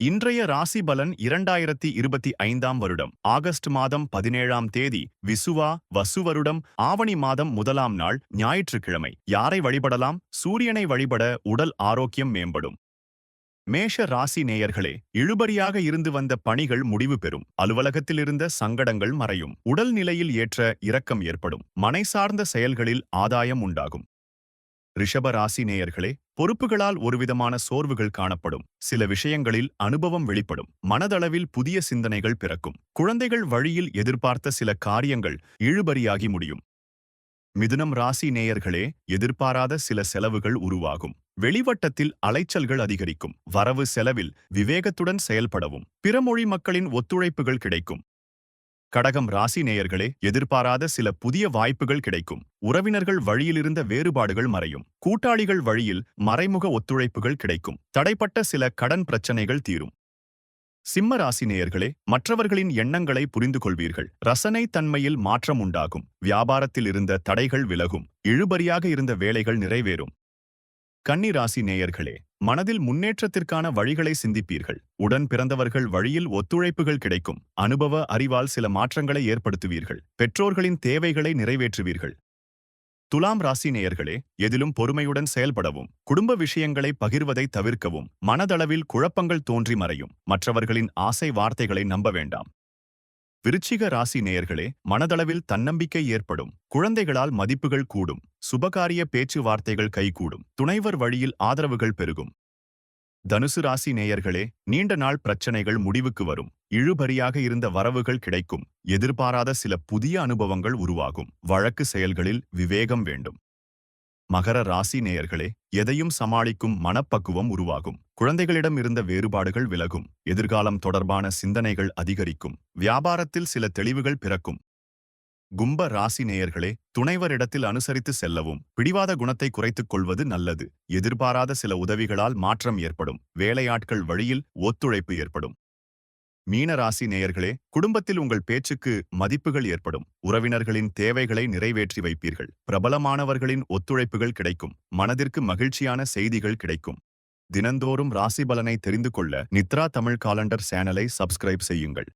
இன்றைய ராசி பலன் 2025ஆம் வருடம் ஆகஸ்ட் மாதம் 17ஆம் தேதி விசுவா வசு வருடம் ஆவணி மாதம் 1ஆம் நாள் ஞாயிற்றுக்கிழமை. யாரை வழிபடலாம்? சூரியனை வழிபட உடல் ஆரோக்கியம் மேம்படும். மேஷ ராசி நேயர்களே, இழுபறியாக இருந்து வந்த பணிகள் முடிவு பெறும். அலுவலகத்தில் இருந்த சங்கடங்கள் மறையும். உடல் நிலையில் ஏற்ற இரக்கம் ஏற்படும். மனை சார்ந்த செயல்களில் ஆதாயம் உண்டாகும். ரிஷப ராசி நேயர்களே, பொறுப்புகளால் ஒருவிதமான சோர்வுகள் காணப்படும். சில விஷயங்களில் அனுபவம் வெளிப்படும். மனதளவில் புதிய சிந்தனைகள் பிறக்கும். குழந்தைகள் வழியில் எதிர்பார்த்த சில காரியங்கள் இழுபறியாகி முடியும். மிதுனம் ராசி நேயர்களே, எதிர்பாராத சில செலவுகள் உருவாகும். வெளிவட்டத்தில் அலைச்சல்கள் அதிகரிக்கும். வரவு செலவில் விவேகத்துடன் செயல்படவும் பிற மொழி மக்களின் ஒத்துழைப்புகள் கிடைக்கும். கடகம் ராசி நேயர்களே, எதிர்பாராத சில புதிய வாய்ப்புகள் கிடைக்கும். உறவினர்கள் வழியிலிருந்த வேறுபாடுகள் மறையும். கூட்டாளிகள் வழியில் மறைமுக ஒத்துழைப்புகள் கிடைக்கும். தடைப்பட்ட சில கடன் பிரச்சனைகள் தீரும். சிம்ம ராசி நேயர்களே, மற்றவர்களின் எண்ணங்களை புரிந்து கொள்வீர்கள். ரசனை தன்மையில் மாற்றம் உண்டாகும். வியாபாரத்தில் இருந்த தடைகள் விலகும். இழுபறியாக இருந்த வேலைகள் நிறைவேறும். கன்னி ராசி நேயர்களே, மனதில் முன்னேற்றத்திற்கான வழிகளை சிந்திப்பீர்கள். உடன் பிறந்தவர்கள் வழியில் ஒத்துழைப்புகள் கிடைக்கும். அனுபவ அறிவால் சில மாற்றங்களை ஏற்படுத்துவீர்கள். பெற்றோர்களின் தேவைகளை நிறைவேற்றுவீர்கள். துலாம் ராசி நேயர்களே, எதிலும் பொறுமையுடன் செயல்படவும் குடும்ப விஷயங்களை பகிர்வதை தவிர்க்கவும் மனதளவில் குழப்பங்கள் தோன்றி மறையும். மற்றவர்களின் ஆசை வார்த்தைகளை நம்ப வேண்டாம். விருச்சிக ராசி நேயர்களே, மனதளவில் தன்னம்பிக்கை ஏற்படும். குழந்தைகளால் மதிப்புகள் கூடும். சுபகாரிய பேச்சுவார்த்தைகள் கைகூடும். துணைவர் வழியில் ஆதரவுகள் பெருகும். தனுசு ராசி நேயர்களே, நீண்ட நாள் பிரச்சனைகள் முடிவுக்கு வரும். இழுபறியாக இருந்த வரவுகள் கிடைக்கும். எதிர்பாராத சில புதிய அனுபவங்கள் உருவாகும். வழக்கு செயல்களில் விவேகம் வேண்டும். மகர ராசி நேயர்களே, எதையும் சமாளிக்கும் மனப்பக்குவம் உருவாகும். குழந்தைகளிடம் இருந்த வேறுபாடுகள் விலகும். எதிர்காலம் தொடர்பான சிந்தனைகள் அதிகரிக்கும். வியாபாரத்தில் சில தெளிவுகள் பிறக்கும். கும்ப ராசி நேயர்களே, துணைவரிடத்தில் அனுசரித்து செல்லவும் பிடிவாத குணத்தை குறைத்துக் கொள்வது நல்லது. எதிர்பாராத சில உதவிகளால் மாற்றம் ஏற்படும். வேலையாட்கள் வழியில் ஒத்துழைப்பு ஏற்படும். மீன ராசி நேயர்களே, குடும்பத்தில் உங்கள் பேச்சுக்கு மதிப்புகள் ஏற்படும். உறவினர்களின் தேவைகளை நிறைவேற்றி வைப்பீர்கள். பிரபலமானவர்களின் ஒத்துழைப்புகள் கிடைக்கும். மனதிற்கு மகிழ்ச்சியான செய்திகள் கிடைக்கும். தினந்தோறும் ராசி பலனை தெரிந்து கொள்ள நித்ரா தமிழ் காலண்டர் சேனலை சப்ஸ்கிரைப் செய்யுங்கள்.